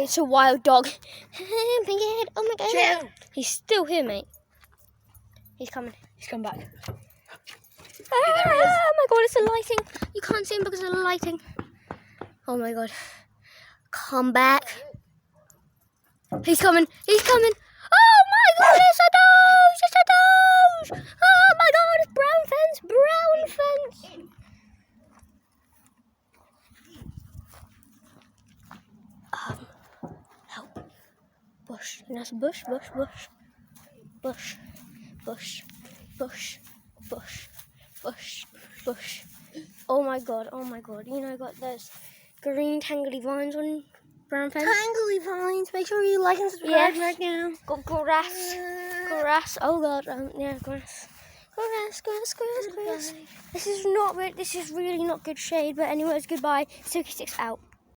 It's a wild dog. Oh my god. Chill. He's still here, mate. He's coming. He's come back. Oh my god, it's the lighting. You can't see him because of the lighting. Oh my god. Come back. He's coming. He's coming. Oh my god, it's a doge. It's a doge. Oh my god, it's brown fence. Brown fence. Help. Bush. And that's bush, bush, bush. Bush. Bush. Bush. Bush. Bush. Bush. Oh my god, oh my god. You know, got those green tangly vines on brown fence. Tangly vines. Make sure you like and subscribe Yes. right now. Got grass. Grass. Oh god, yeah, grass. Grass. This is really not good shade, but anyways, goodbye. Silky Six out.